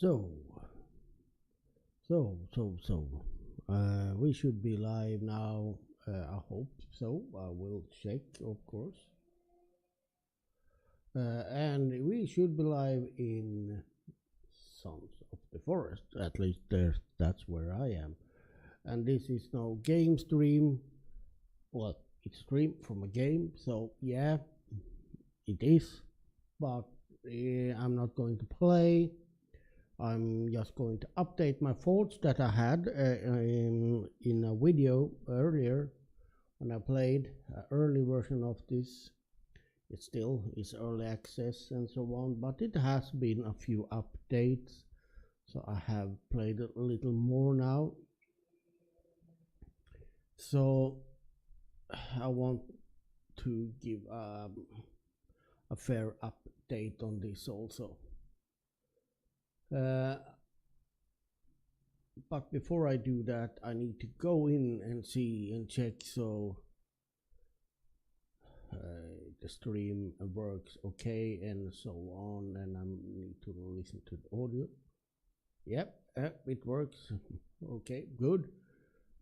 So, we should be live now. I hope so. I will check, of course. And we should be live in Sons of the Forest. At least that's where I am. And this is no game stream. Well, it's stream from a game. So yeah, it is. But I'm not going to play. I'm just going to update my thoughts that I had in a video earlier when I played an early version of this. It still is early access and so on, but it has been a few updates, so I have played a little more now. So I want to give a fair update on this also. But before I do that, I need to go in and see and check so the stream works okay and so on, and I need to listen to the audio. Yep, it works. Okay, good.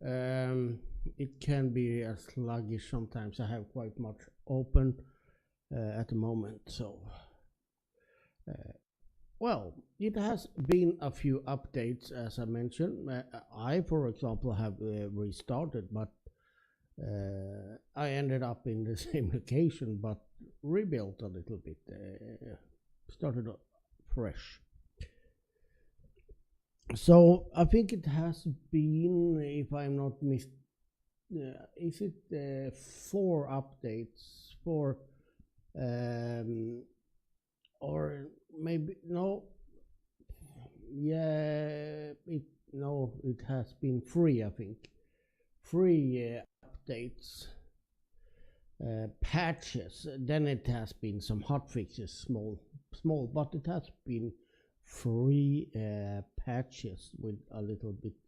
It can be sluggish sometimes. I have quite much open at the moment, so well, it has been a few updates, as I mentioned. I, for example, have restarted, but I ended up in the same location, but rebuilt a little bit, started fresh. So I think it has been, if I'm not is it 4 updates, 4 or maybe no, yeah, it has been 3, I think, 3 updates, patches. Then it has been some hot fixes, small, but it has been 3 patches with a little bit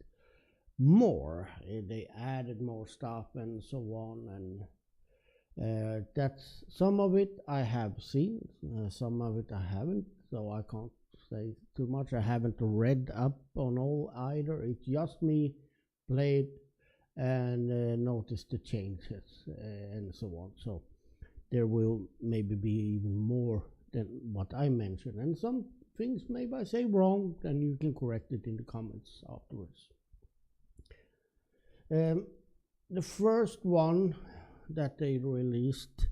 more. They added more stuff and so on, and that's some of it I have seen, some of it I haven't, so I can't say too much. I haven't read up on all either. It's just me played and noticed the changes and so on. So there will maybe be even more than what I mentioned, and some things maybe I say wrong, then you can correct it in the comments afterwards. The first one that they released,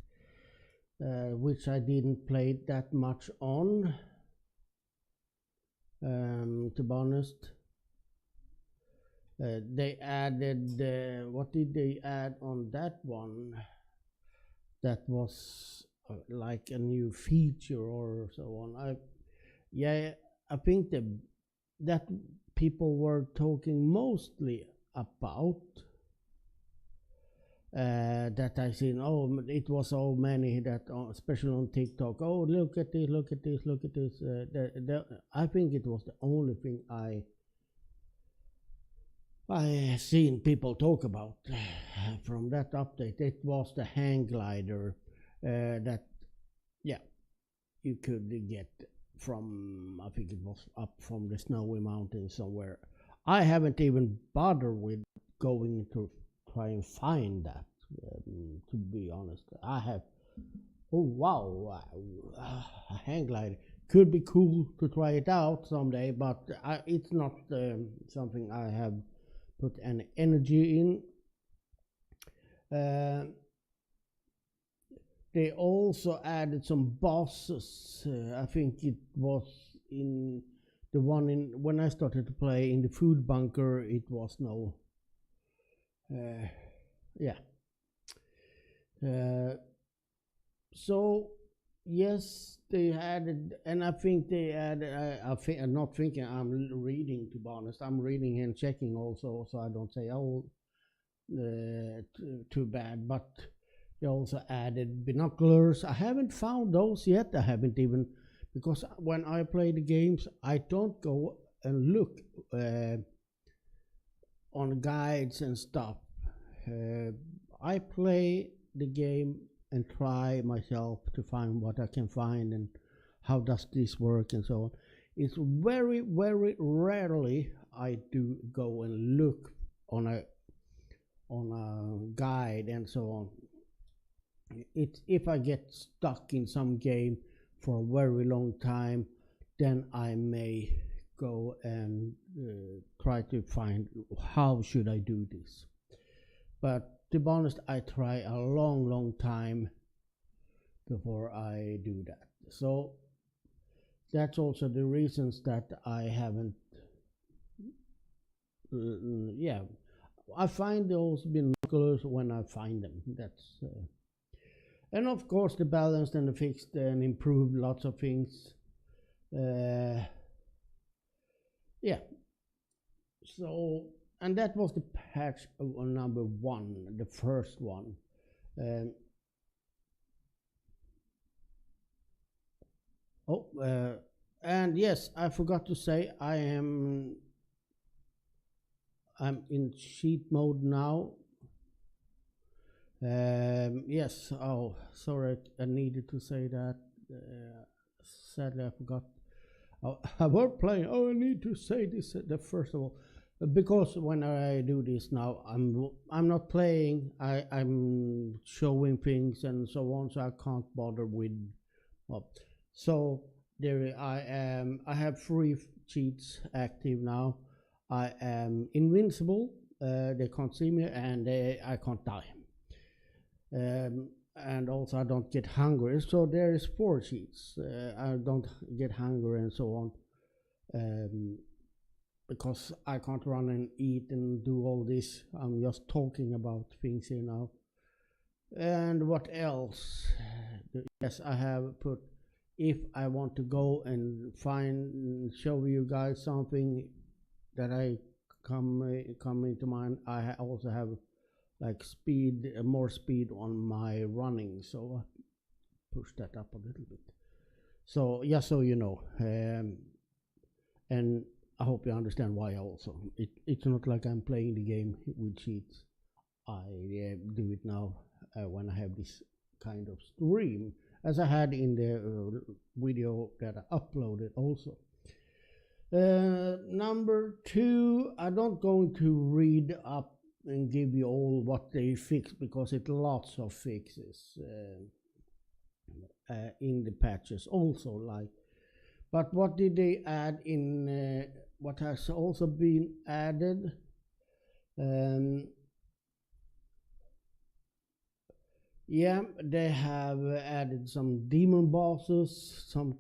which I didn't play that much on, to be honest. They added, what did they add on that one? That was like a new feature or so on. I think that people were talking mostly about. That I seen, it was so many that, especially on TikTok, look at this, look at this, look at this. I think it was the only thing I seen people talk about from that update. It was the hang glider that, yeah, you could get from, I think it was up from the snowy mountain somewhere. I haven't even bothered with going to try and find that, to be honest. I have, a hang glider could be cool to try it out someday, but it's not something I have put any energy in. They also added some bosses. I think it was in the one when I started to play in the food bunker. It was no. So yes, they added, and I think they added. I'm not thinking. I'm reading, to be honest. I'm reading and checking also, so I don't say too bad. But they also added binoculars. I haven't found those yet. I haven't even, because when I play the games, I don't go and look on guides and stuff. I play the game and try myself to find what I can find and how does this work and so on. It's very, very rarely I do go and look on a guide and so on. It's if I get stuck in some game for a very long time, then I may go and try to find how should I do this. But to be honest, I try a long time before I do that. So that's also the reasons that I haven't. Yeah, I find those binoculars when I find them. That's and of course the balanced and the fixed and improved lots of things. Yeah. So, and that was the patch number 1, the first one. And yes, I forgot to say I'm in cheat mode now. Yes. Oh, sorry, I needed to say that. Sadly, I forgot. I was playing. Oh, I need to say this. The first of all, because when I do this now, I'm not playing. I'm showing things and so on, so I can't bother with. Well, so there I am. I have 3 cheats active now. I am invincible. They can't see me, and I can't die. And also I don't get hungry. So there is 4 cheats. I don't get hungry and so on, because I can't run and eat and do all this. I'm just talking about things here now. And what else? Yes, I have put, if I want to go and show you guys something that I come into mind, I also have like speed, more speed on my running, so I push that up a little bit. So yeah, so you know, and I hope you understand why also. It's not like I'm playing the game with cheats. I do it now when I have this kind of stream, as I had in the video that I uploaded also. Number 2, I'm not going to read up and give you all what they fixed, because it's lots of fixes in the patches also. Like, but what did they add in? What has also been added? Yeah, they have added some demon bosses, some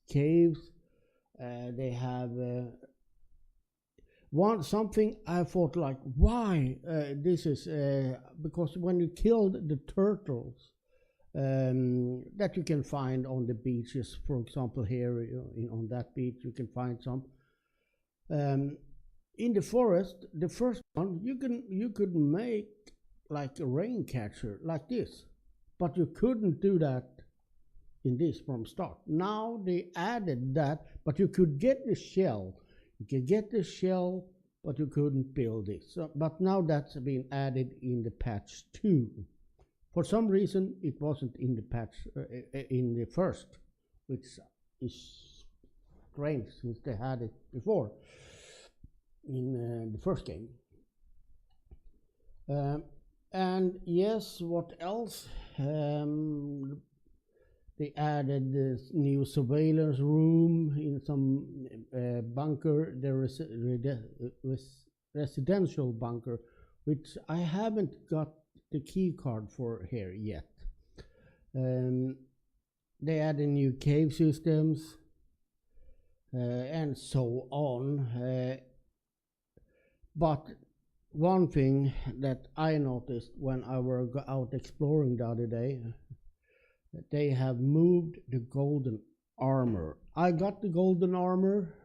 caves. They have something I thought like, why this is because when you killed the turtles that you can find on the beaches, for example here on that beach you can find some. In the forest, the first one, you could make like a rain catcher like this, but you couldn't do that in this from start. Now they added that, but you could get the shell. You could get the shell, but you couldn't build it. So, but now that's been added in the patch 2. For some reason, it wasn't in the patch in the first, which is strange since they had it before in the first game. And yes, what else? They added this new surveillance room in some bunker, the residential bunker, which I haven't got the key card for here yet. They added new cave systems and so on. But one thing that I noticed when I was out exploring the other day, they have moved the golden armor. I got the golden armor.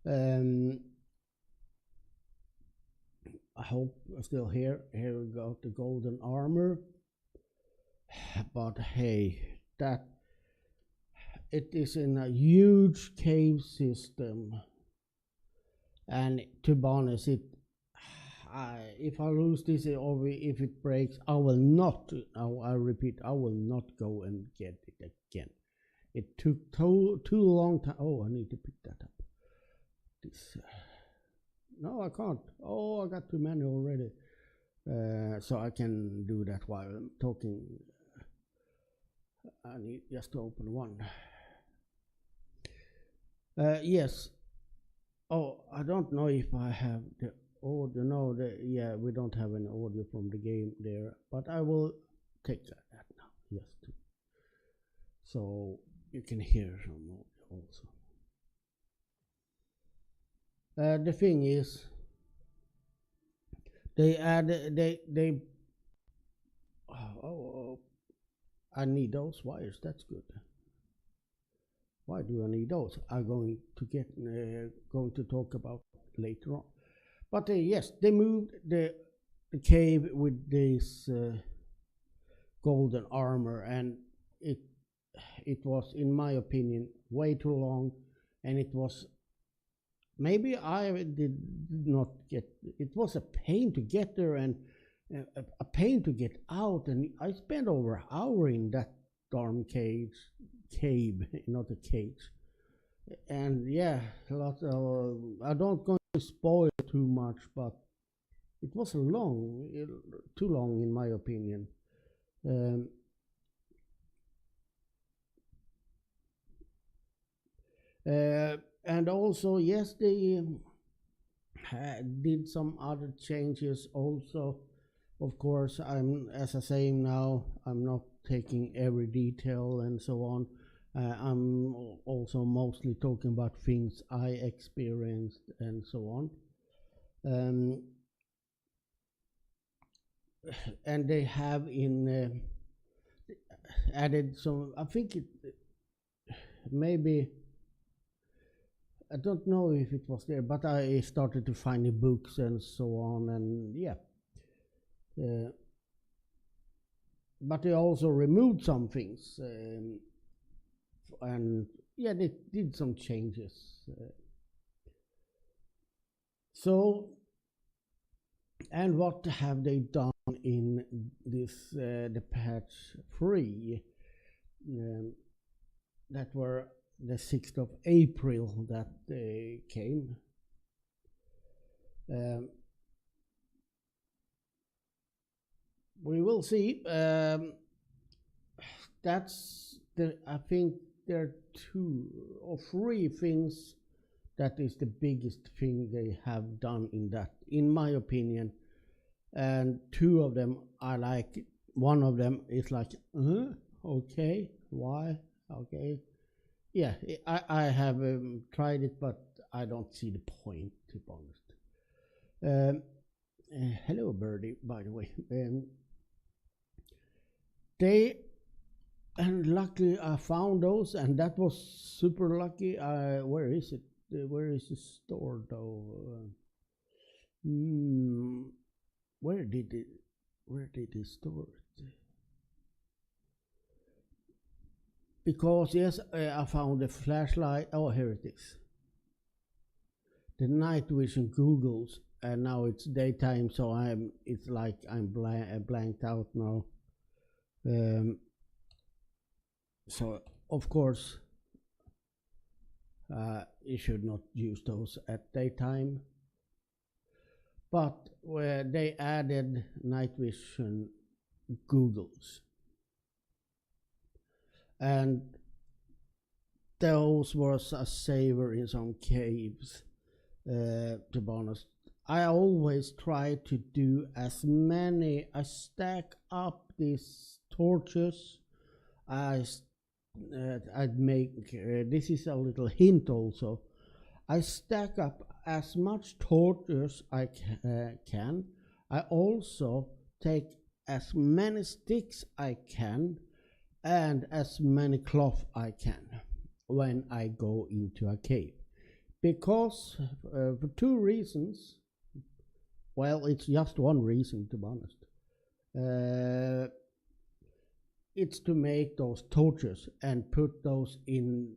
I hope still here we got the golden armor. But hey, that it is in a huge cave system, and to be honest, if I lose this or if it breaks, I will not. I repeat, I will not go and get it again. It took too long time. Oh, I need to pick that up. This. No, I can't. Oh, I got too many already. So I can do that while I'm talking. I need just to open one. Yes. Oh, I don't know if I have the audio. No, yeah, we don't have any audio from the game there, but I will take that now. Yes, so you can hear some audio also. The thing is, they oh, I need those wires. That's good. Why do I need those? I'm going to talk about later on. But yes, they moved the cave with this golden armor, and it was, in my opinion, way too long, and it was, maybe I did not get, it was a pain to get there and a pain to get out, and I spent over an hour in that darn cave, not a cage. And yeah, a lot of, I don't going to spoil too much, but it was too long in my opinion. And also, yes, they did some other changes also. Of course, as I say now, I'm not taking every detail and so on. I'm also mostly talking about things I experienced and so on. And they have added some, I think maybe, I don't know if it was there, but I started to find the books and so on, and yeah. But they also removed some things, and yeah, they did some changes. So, and what have they done in this the patch 3? That were the 6th of April that they came. We will see. That's I think there are 2 or 3 things that is the biggest thing they have done in that, in my opinion. And 2 of them I like. One of them is like, okay, why? Okay. Yeah, I have tried it, but I don't see the point, to be honest. Hello, Birdie, by the way. And luckily I found those, and that was super lucky. Where is it? Where is it stored though? Where did it store it? Because yes, I found a flashlight. Oh, here it is. The night vision goggles, and now it's daytime, so it's like I'm blanked out now. So of course you should not use those at daytime, but where they added night vision goggles, and those was a saver in some caves. To be honest, I always try to do as many. I stack up these torches. I'd make this is a little hint also. I stack up as much torches I can. I also take as many sticks I can and as many cloth I can when I go into a cave, because for 2 reasons. Well, it's just one reason, to be honest. It's to make those torches and put those in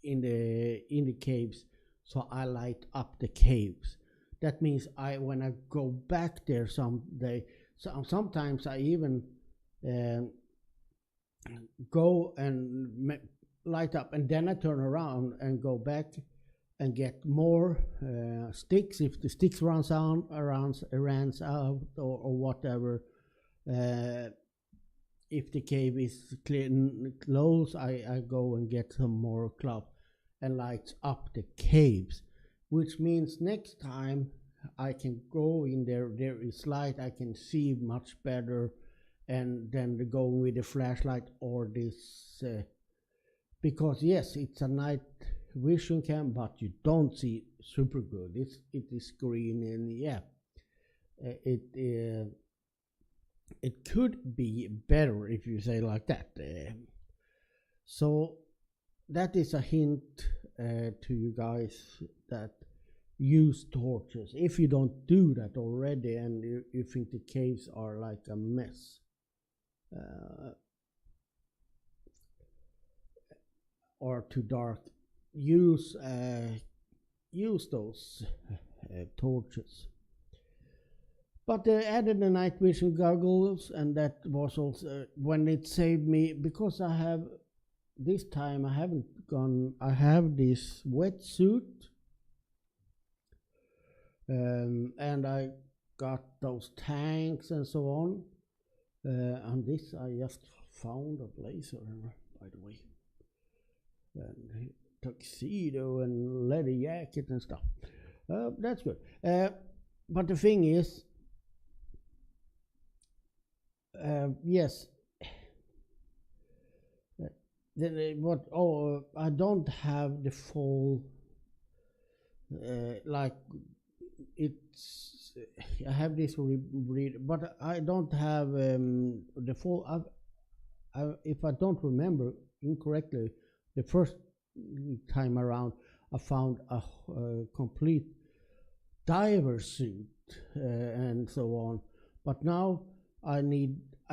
the caves, so I light up the caves. That means when I go back there someday, sometimes I even go and light up, and then I turn around and go back and get more sticks if the sticks runs out, or whatever. If the cave is closed, I go and get some more cloth and lights up the caves, which means next time I can go in there. There is light, I can see much better, and then go with the flashlight or this. Because yes, it's a night vision cam, but you don't see super good. It is green, and yeah, it could be better if you say like that. So that is a hint to you guys that use torches. If you don't do that already and you think the caves are like a mess, or too dark, use those torches. But they added the night vision goggles, and that was also when it saved me, because I have this time I haven't gone. I have this wetsuit, and I got those tanks and so on. And this I just found a blazer, by the way, and tuxedo and leather jacket and stuff. That's good. But the thing is, yes. What? Oh, I don't have the full. Like it's. I have this read, but I don't have the full. If I don't remember incorrectly, the first time around, I found a complete diver suit and so on. But now I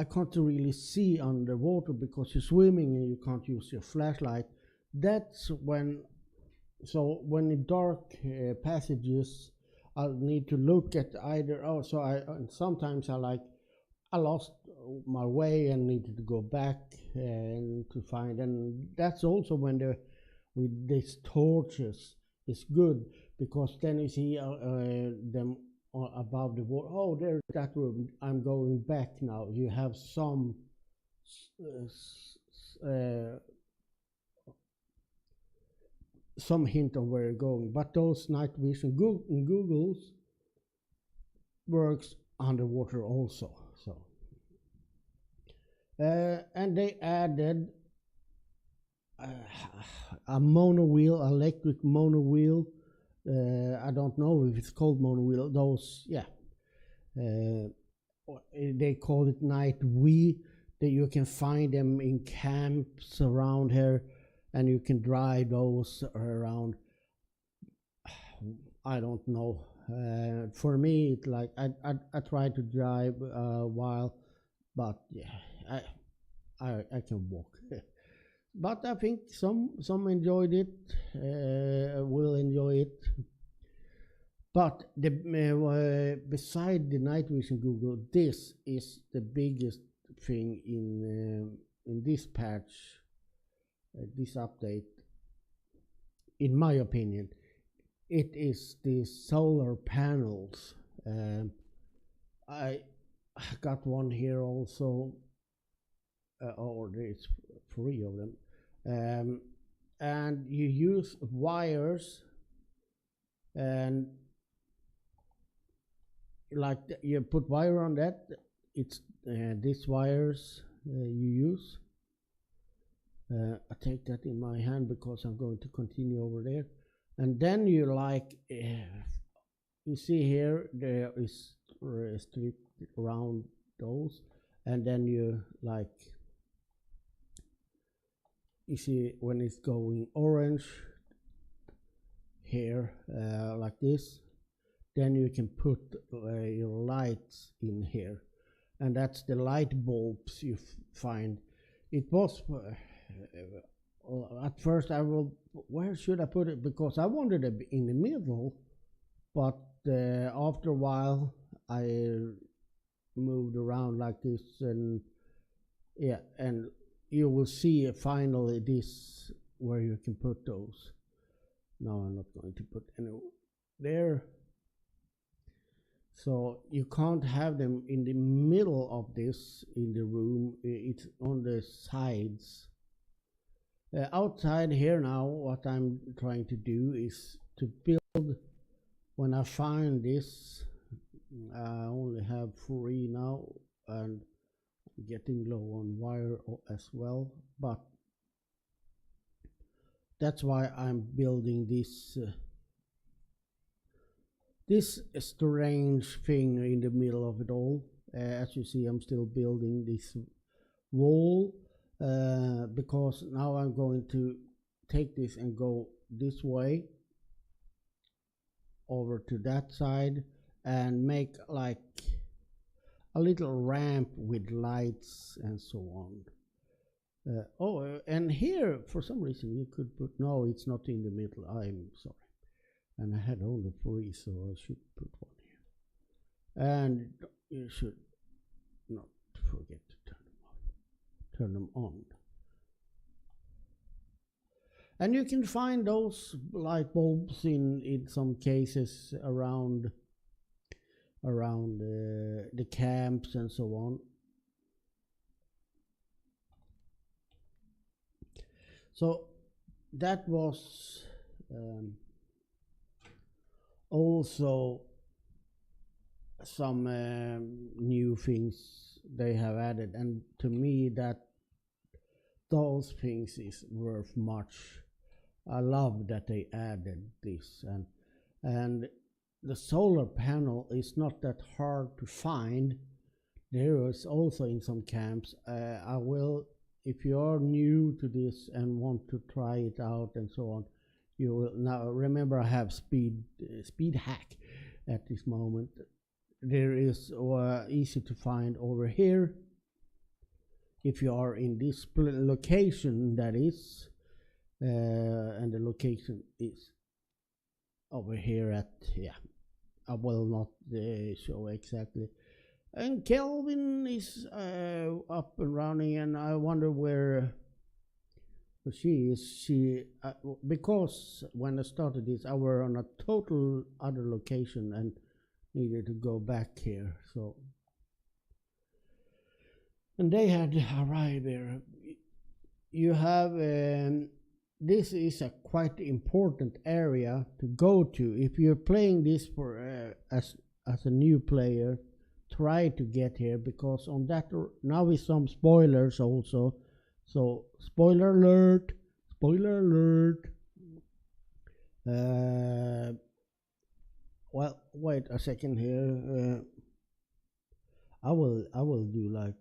can't really see underwater because you're swimming and you can't use your flashlight. That's when, so when in dark passages, I'll need to look at either. Oh, so sometimes I lost my way and needed to go back and to find, and that's also when with these torches is good, because then you see them above the water. Oh, there's that room. I'm going back now. You have some hint of where you're going. But those night vision goggles works underwater also. So and they added a mono wheel, electric mono wheel. I don't know if it's called mono wheel. Those, yeah. They call it night V. That you can find them in camps around here, and you can drive those around. I don't know. For me, it's like I try to drive a while, but yeah, I can walk. But I think some enjoyed it, will enjoy it. But beside the night vision Google, this is the biggest thing in this patch, this update. In my opinion, it is the solar panels. I got one here also, or there's 3 of them, and you use wires, and like you put wire on that. It's these wires you use. I take that in my hand because I'm going to continue over there, and then you you see here there is strip around those, and then you you see when it's going orange here, like this, then you can put your lights in here, and that's the light bulbs you find. It was at first where should I put it, because I wanted it in the middle, but after a while I moved around like this, and yeah, and you will see finally this where you can put those. Now I'm not going to put any there. So you can't have them in the middle of this in the room. It's on the sides. Outside here now, what I'm trying to do is to build. When I find this, I only have 3 now, and getting low on wire as well. But that's why I'm building this this strange thing in the middle of it all. As you see, I'm still building this wall because now I'm going to take this and go this way over to that side and make like a little ramp with lights and so on. And here for some reason you could put, no, it's not in the middle, I'm sorry. And I had only 3, so I should put 1 here. And you should not forget to turn them on. And you can find those light bulbs in some cases around the camps and so on. So that was also some new things they have added, and to me that those things is worth much. I love that they added this, and the solar panel is not that hard to find. There is also in some camps. I will, if you are new to this and want to try it out and so on, you will now remember I have speed hack at this moment. There is easy to find over here. If you are in this location, that is, and the location is over here at, yeah, I will not show exactly. And Kelvin is up and running, and I wonder where she is. She because when I started this, I were on a total other location and needed to go back here. So, and they had arrived there. You have this is a quite important area to go to if you're playing this for as a new player. Try to get here, because on that now with some spoilers also. So spoiler alert, spoiler alert. Well, wait a second here. I will do like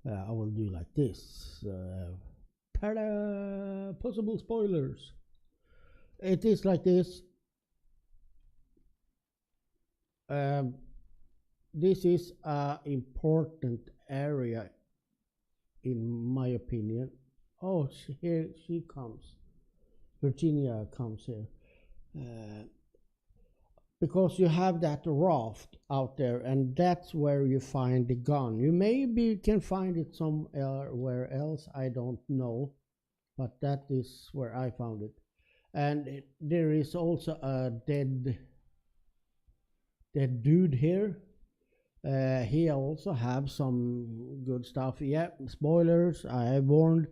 I will do like this. Possible spoilers. It is like this. This is an important area, in my opinion. Oh, here she comes. Virginia comes here. Because you have that raft out there, and that's where you find the gun. You maybe can find it somewhere else, I don't know, but that is where I found it. And there is also a dead dude here. He also have some good stuff. Yeah, spoilers, I have warned.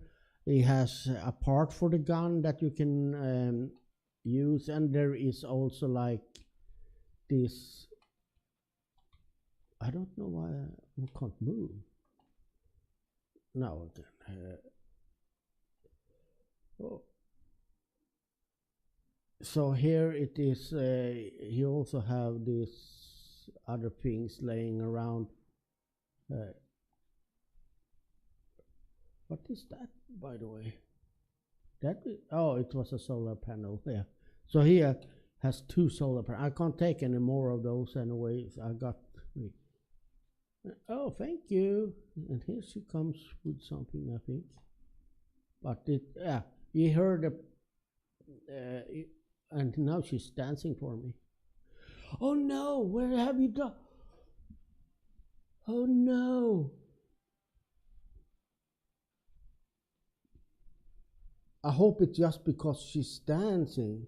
He has a part for the gun that you can use, and there is also like this. I don't know why I can't move. Now again. Oh. So here it is. You also have these other things laying around. What is that, by the way? That is, oh, it was a solar panel. Yeah. So here has 2 solar panels. I can't take any more of those anyways. I got 3. Oh, thank you. And here she comes with something, I think. But it, yeah, you heard the, and now she's dancing for me. Oh no, where have you done? Oh no. I hope it's just because she's dancing.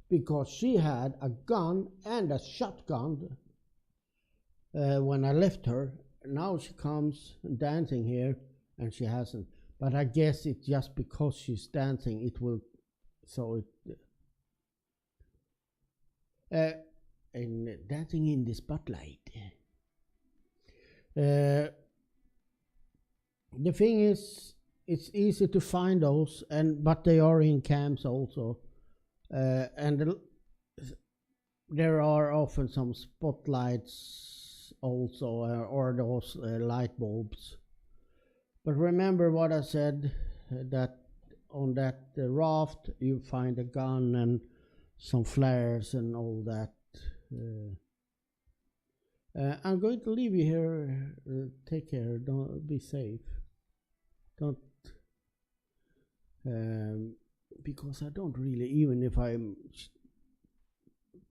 Because she had a gun and a shotgun when I left her. Now she comes dancing here and she hasn't. But I guess it's just because she's dancing, it will. So it. And dancing in the spotlight. The thing is, it's easy to find those, but they are in camps also, and there are often some spotlights also, or those light bulbs. But remember what I said, that on that raft you find a gun and some flares and all that. I'm going to leave you here. Take care. Don't be safe. Don't. Because I don't really, even if I'm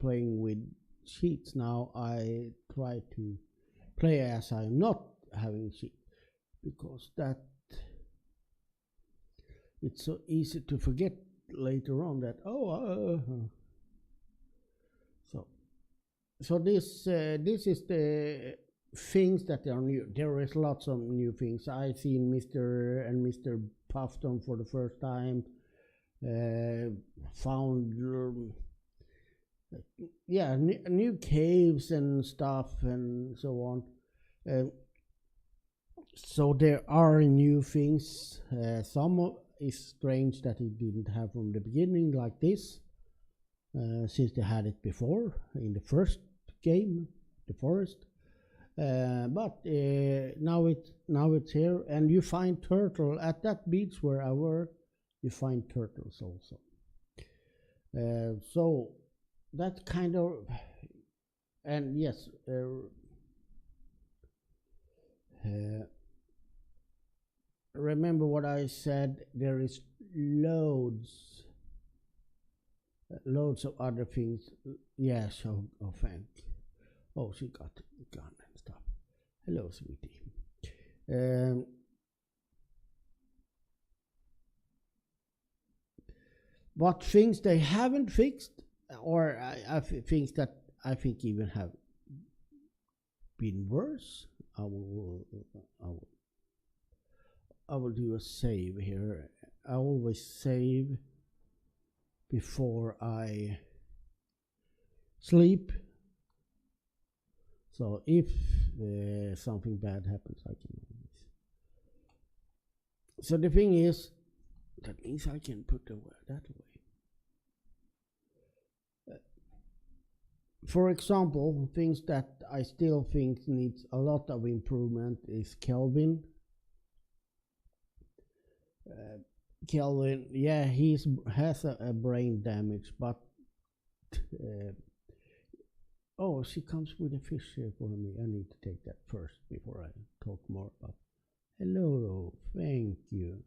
playing with cheats now, I try to play as I'm not having cheats, because that it's so easy to forget later on that so this is the things that are new. There is lots of new things. I seen Mr. and Mr. Puffton for the first time. Found new caves and stuff and so on. So there are new things. Some is strange that it didn't have from the beginning, like this, since they had it before in the first game, the forest. But now it's here, and you find turtle at that beach where I were. You find turtles also. So that kind of, and yes, remember what I said. There is loads of other things. Yes. Oh, thank. Oh, she got a gun and stuff. Hello, sweetie. What things they haven't fixed, or things that I think even have been worse. I will do a save here. I always save before I sleep. So if something bad happens, I can always. So the thing is, that means I can put that away. For example, things that I still think needs a lot of improvement is Kelvin. Kelvin, yeah, he has a brain damage, but oh, she comes with a fish here for me. I need to take that first before I talk more about. Hello, thank you.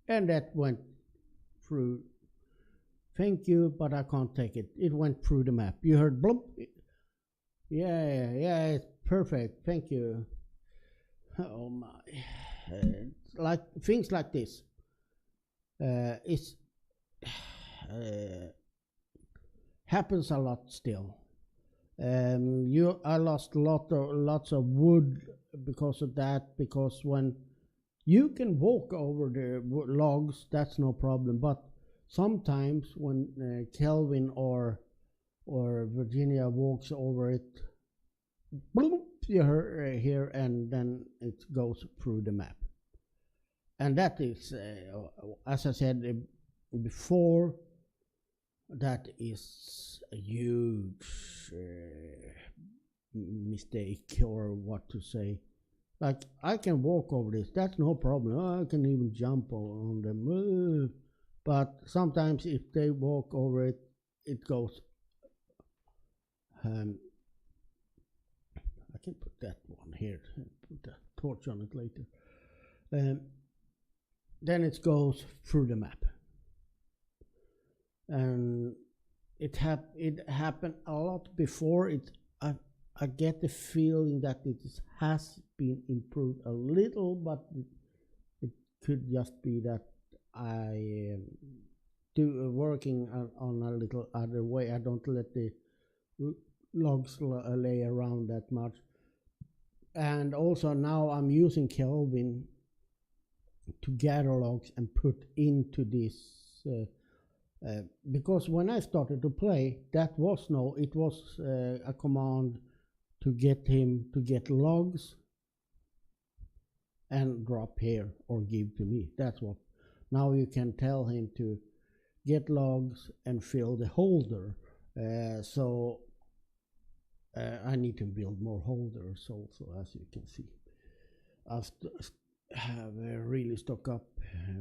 And that went through. Thank you, but I can't take it. It went through the map. You heard blump? Yeah, it's perfect. Thank you. Oh my. Like things like this. It's happens a lot still. I lost lots of wood because of that. Because when you can walk over the logs, that's no problem. But sometimes when Kelvin or Virginia walks over it, bloop, you hear, and then it goes through the map. And that is, as I said before, that is a huge mistake, or what to say. Like, I can walk over this, that's no problem. I can even jump on them. But sometimes if they walk over it, it goes. I can put that one here, put a torch on it later. Then it goes through the map. and it happened a lot before. I get the feeling that it has been improved a little, but it could just be that I do working on a little other way. I don't let the logs lay around that much. And also now I'm using Kelvin to gather logs and put into this because when I started to play, it was a command to get him to get logs and drop here or give to me. That's what. Now you can tell him to get logs and fill the holder. So I need to build more holders also, as you can see. I have really stock up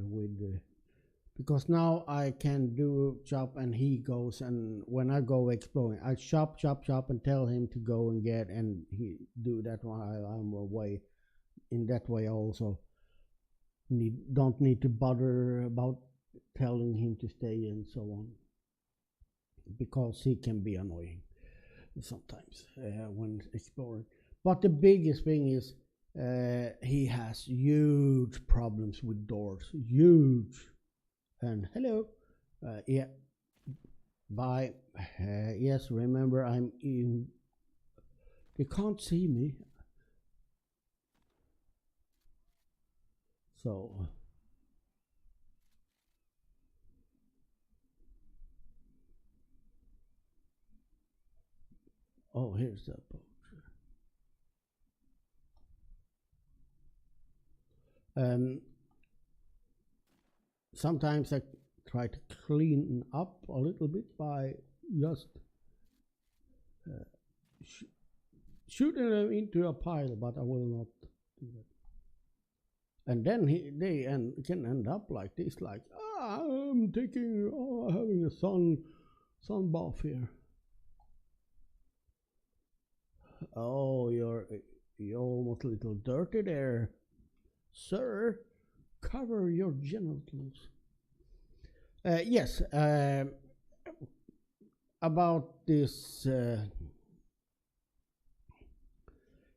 with because now I can do chop and he goes, and when I go exploring I chop and tell him to go and get, and he do that while I'm away. In that way I also don't need to bother about telling him to stay and so on, because he can be annoying sometimes when exploring. But the biggest thing is he has huge problems with doors, huge. And hello, yeah, bye. Yes, remember I'm in. They can't see me, so. Oh, here's that boat. Sometimes I try to clean up a little bit by just shooting them into a pile, but I will not do that. And then they can end up like this, like I'm having a sun bath here. Oh, you're almost a little dirty there, sir. Cover your genitals. Yes, about this,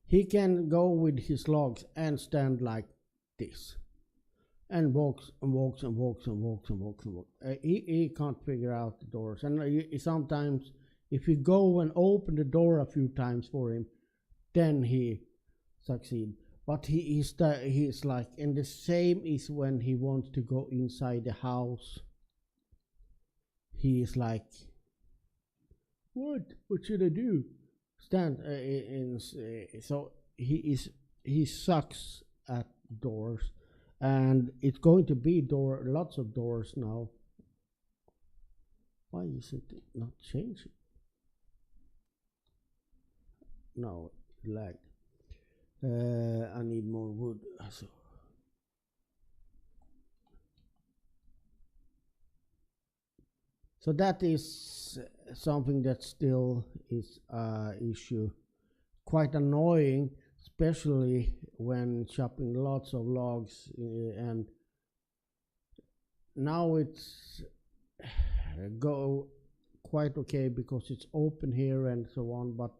he can go with his logs and stand like this, and walks and walks and walks and walks and walks and walks. He can't figure out the doors, and sometimes if you go and open the door a few times for him, then he succeeds. But he's like, and the same is when he wants to go inside the house. He is like, what should I do? Stand so he sucks at doors, and it's going to be lots of doors now. Why is it not changing? No, it lagged. I need more wood. So that is something that still is an issue. Quite annoying, especially when chopping lots of logs. And now it's go quite okay because it's open here and so on, but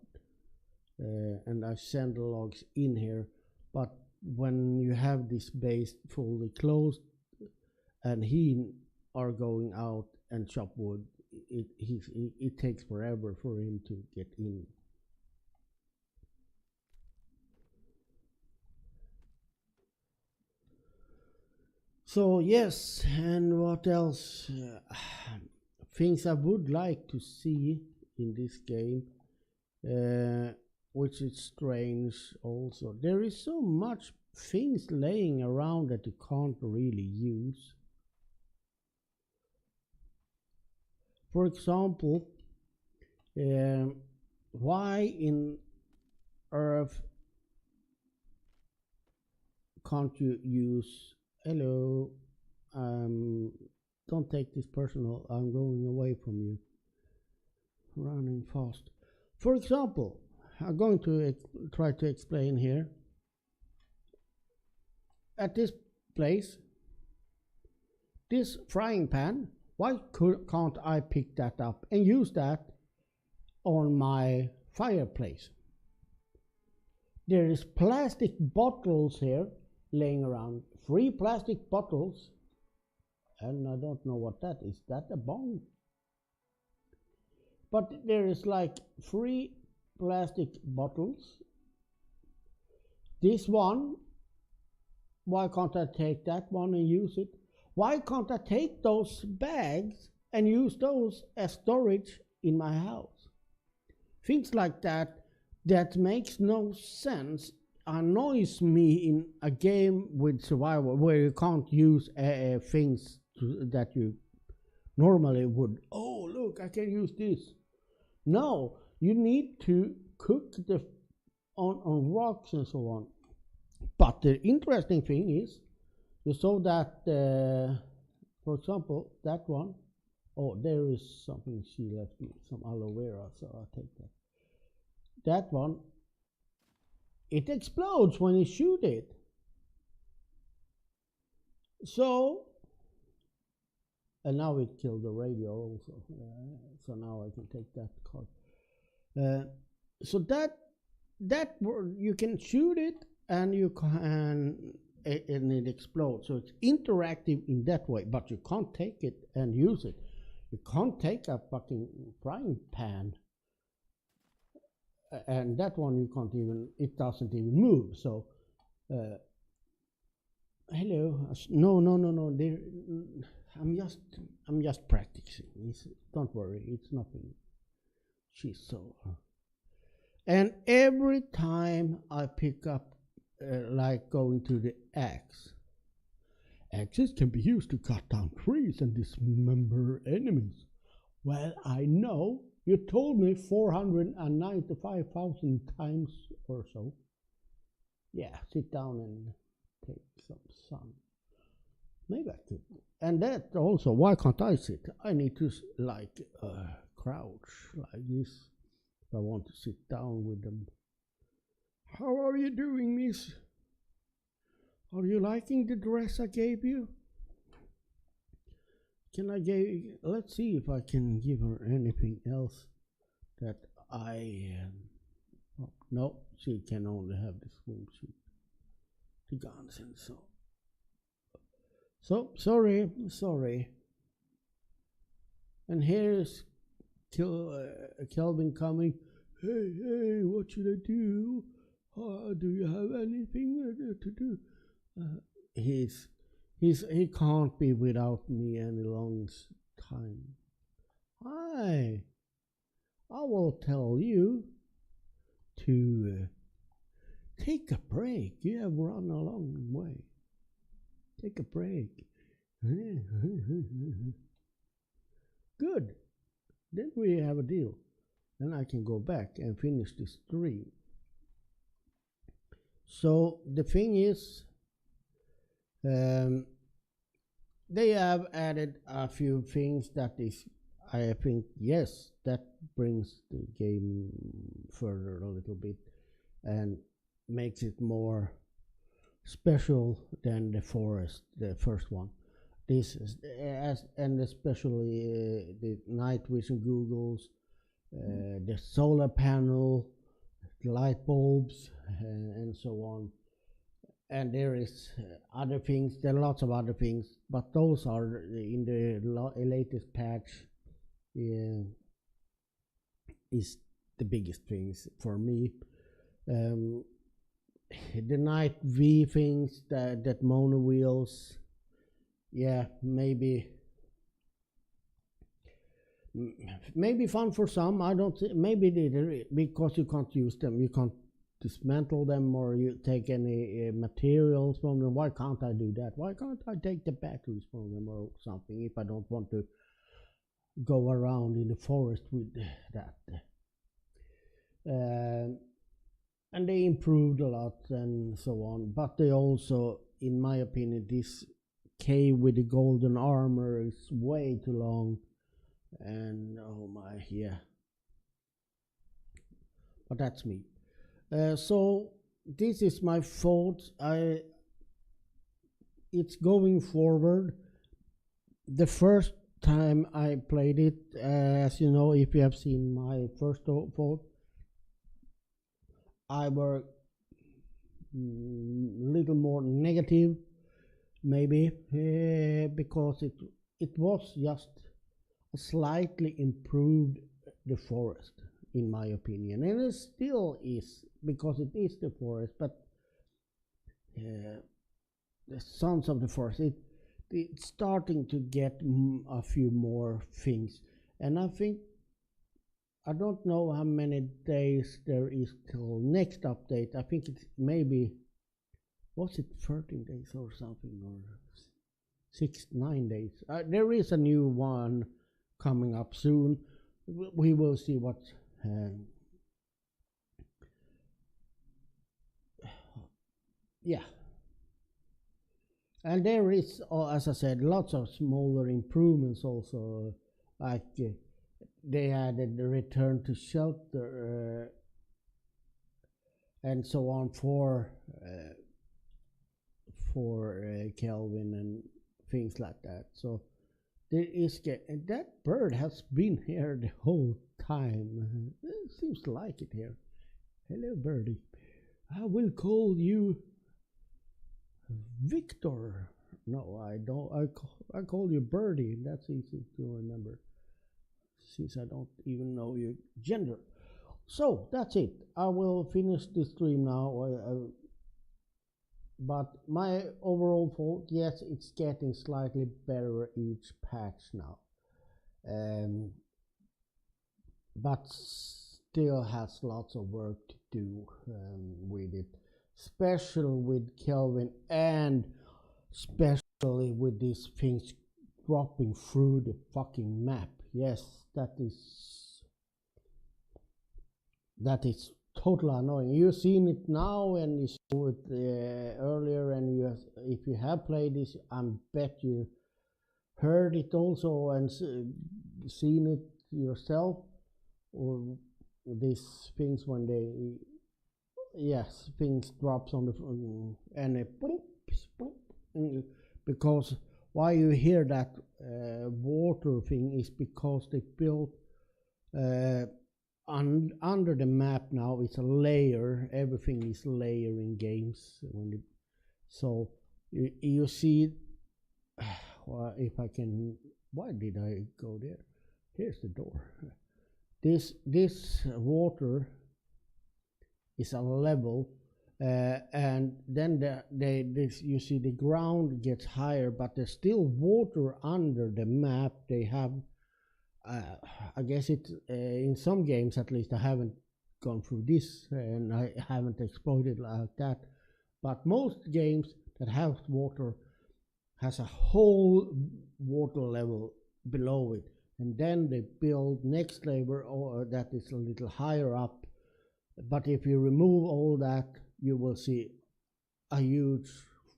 and I send the logs in here. But when you have this base fully closed and he are going out and chop wood, it takes forever for him to get in. So yes, and what else? Things I would like to see in this game, which is strange also. There is so much things laying around that you can't really use. For example, why in Earth can't you use hello? Don't take this personal. I'm going away from you. Running fast. For example, I'm going to try to explain here. At this place, this frying pan can't I pick that up and use that on my fireplace? There is plastic bottles here laying around, 3 plastic bottles, and I don't know what that is. That a bong? But there is like 3 plastic bottles. This one, why can't I take that one and use it? Why can't I take those bags and use those as storage in my house? Things like that makes no sense, annoys me in a game with survival where you can't use things that you normally would. Oh, look, I can use this. No, you need to cook on rocks and so on. But the interesting thing is, you saw that, for example, that one. Oh, there is something she left me, some aloe vera, so I'll take that. That one, it explodes when you shoot it. So, and now it killed the radio also. So now I can take that card. So that you can shoot it and you can and it explodes. So it's interactive in that way, but you can't take it and use it. You can't take a fucking frying pan. And that one you can't even, it doesn't even move. So, hello, no. I'm just practicing. Don't worry, it's nothing. She's so. And every time I pick up, like going to the axe, axes can be used to cut down trees and dismember enemies. Well, I know. You told me 495,000 times or so. Yeah, sit down and take some sun. Maybe I could. And that also, why can't I sit? I need to like crouch like this if I want to sit down with them. How are you doing, miss? Are you liking the dress I gave you? Let's see if I can give her anything else that no, she can only have the swimsuit, the guns and so. So, sorry. And here's Kelvin coming. Hey, what should I do? Do you have anything to do? He can't be without me any long time. Hi, I will tell you to take a break. You have run a long way. Take a break. Good. Then we have a deal. Then I can go back and finish this stream. So the thing is, they have added a few things that is, I think, yes, that brings the game further a little bit and makes it more special than the forest, the first one. This is and especially the night vision goggles, the solar panel, the light bulbs, and so on. And there is other things. There are lots of other things, but those are in the latest patch. Is the biggest things for me. The night V things, that mono wheels, yeah, maybe fun for some. I don't maybe because you can't use them, you can't dismantle them or you take any materials from them. Why can't I do that? Why can't I take the batteries from them or something if I don't want to go around in the forest with that? And they improved a lot and so on, but they also, in my opinion, this cave with the golden armor is way too long, and oh my, yeah, but that's me. So this is my thoughts. It's going forward. The first time I played it, as you know, if you have seen my first vote, I were little more negative, maybe, because it was just slightly improved the forest, in my opinion, and it still is because it is the forest. But the Sons of the Forest, it's starting to get a few more things, and I don't know how many days there is till next update. I think it's maybe, was it 13 days or something, or 9 days. There is a new one coming up soon. We will see what. Yeah. And there is, as I said, lots of smaller improvements also, like they added the return to shelter and so on for Kelvin and things like that. So there is, and that bird has been here the whole time. It seems to like it here. Hello, birdie. I will call you Victor. No, I don't. I call you Birdie. That's easy to remember, since I don't even know your gender. So that's it. I will finish the stream now. But my overall thought, yes, it's getting slightly better each patch now, but still has lots of work to do with it, especially with Kelvin, and especially with these things dropping through the fucking map. Yes, that is totally annoying. You've seen it now, and you saw it earlier, and if you have played this, I bet you heard it also and seen it yourself, or these things when they, yes, things drops on the and it because why you hear that water thing is because they built under the map now. It's a layer. Everything is layer in games so you see. Well, if I can, why did I go there? Here's the door. This water is a level, and then you see the ground gets higher, but there's still water under the map. They have, I guess it in some games at least. I haven't gone through this and I haven't exploited like that, but most games that have water has a whole water level below it, and then they build next layer or that is a little higher up. But if you remove all that, you will see a huge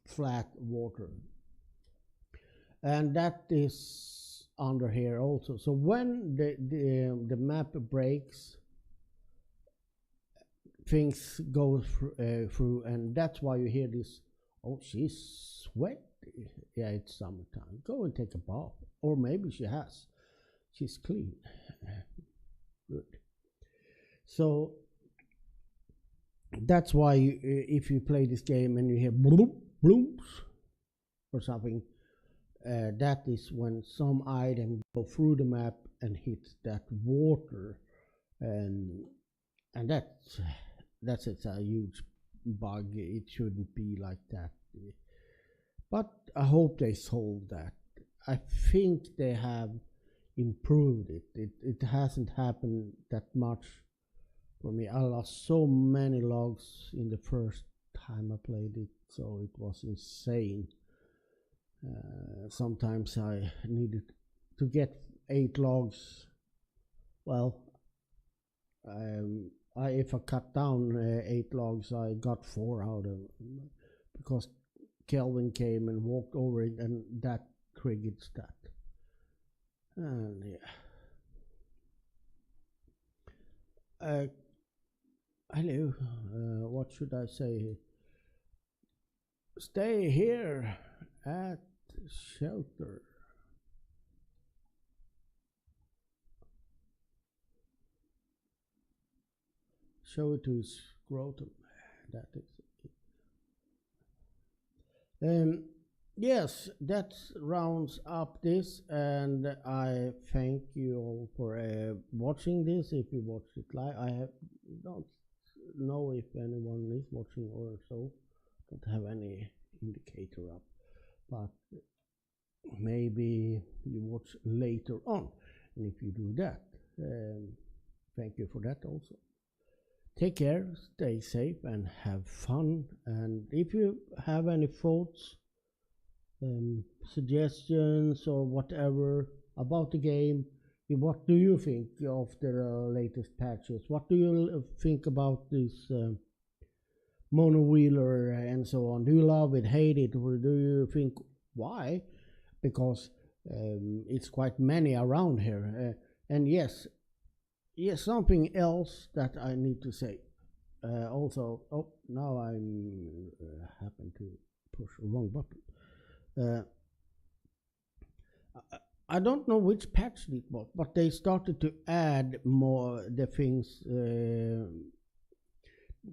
flat water, and that is under here also. So when the map breaks, things go through, and that's why you hear this. Oh, she's sweaty. Yeah, it's summertime. Go and take a bath. Or maybe she has. She's clean. Good. So that's why if you play this game and you hear bloop, bloops or something, that is when some item go through the map and hits that water, and that's it's a huge bug. It shouldn't be like that. But I hope they solved that. I think they have improved it. It hasn't happened that much for me. I lost so many logs in the first time I played it, so it was insane. Sometimes I needed to get 8 logs. Well, if I cut down 8 logs, I got 4 out of them because Kelvin came and walked over it, and that triggered that. And yeah. Hello. What should I say? Stay here at shelter. show it to his scrotum. That is it. Yes, that rounds up this, and I thank you all for watching this. If you watched it live, don't know if anyone is watching or so. Don't have any indicator up, but maybe you watch later on, and if you do that, thank you for that also. Take care, stay safe, and have fun. And if you have any thoughts, suggestions, or whatever about the game, what do you think of the latest patches? What do you think about this mono wheeler and so on? Do you love it, hate it, or do you think why? Because it's quite many around here. And yes, something else that I need to say. Also, now I'm happen to push the wrong button. I don't know which patch it was, but they started to add more the things.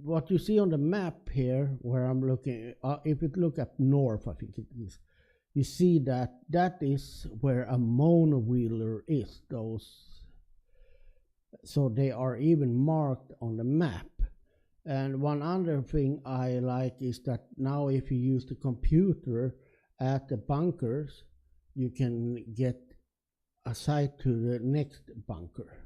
What you see on the map here, where I'm looking, if you look up north, I think it is, you see that is where a mono wheeler is. So they are even marked on the map. And one other thing I like is that now if you use the computer at the bunkers, you can get aside to the next bunker,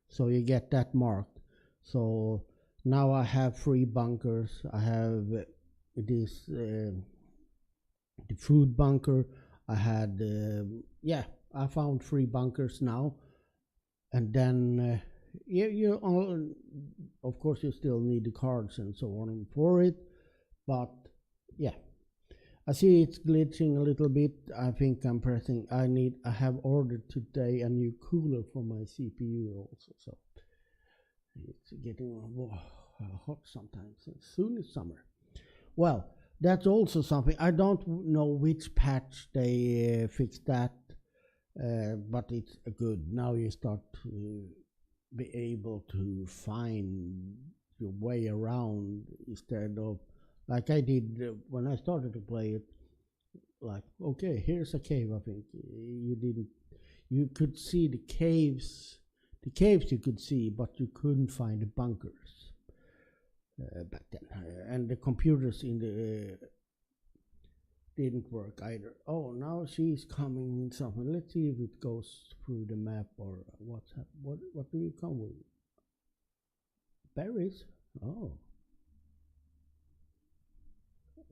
so you get that marked. So now I have 3 bunkers. I have this the food bunker. I had I found 3 bunkers now, and then of course you still need the cards and so on for it, but yeah, I see it's glitching a little bit. I think I'm pressing. I have ordered today a new cooler for my CPU also, so it's getting hot sometimes. Soon is summer. Well, that's also something. I don't know which patch they fixed that, but it's good. Now you start to be able to find your way around instead of, like I did when I started to play it, like, okay, here's a cave, I think. You could see the caves you could see, but you couldn't find the bunkers back then. And the computers in the didn't work either. Oh, now she's coming in something. Let's see if it goes through the map or what do you come with? Berries?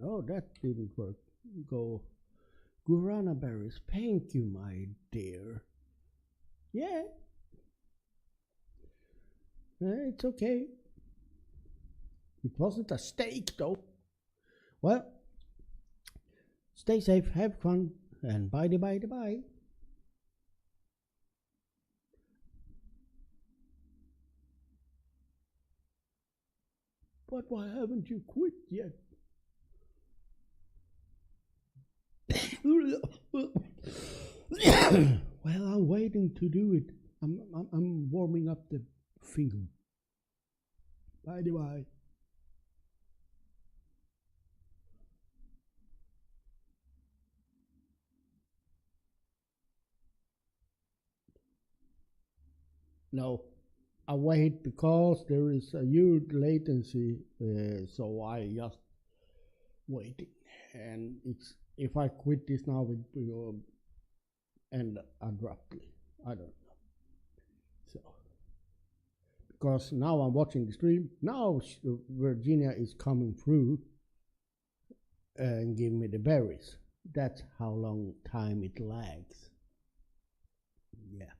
Oh, that didn't work. Go guarana berries. Thank you, my dear. Yeah. It's okay. It wasn't a steak, though. Well, stay safe, have fun, and bye. But why haven't you quit yet? Well, I'm waiting to do it. I'm warming up the finger. Bye. No, I wait because there is a huge latency, so I just waiting. And it's if I quit this now, it will end abruptly. I don't know. So because now I'm watching the stream. Now Virginia is coming through and giving me the berries. That's how long time it lags. Yeah.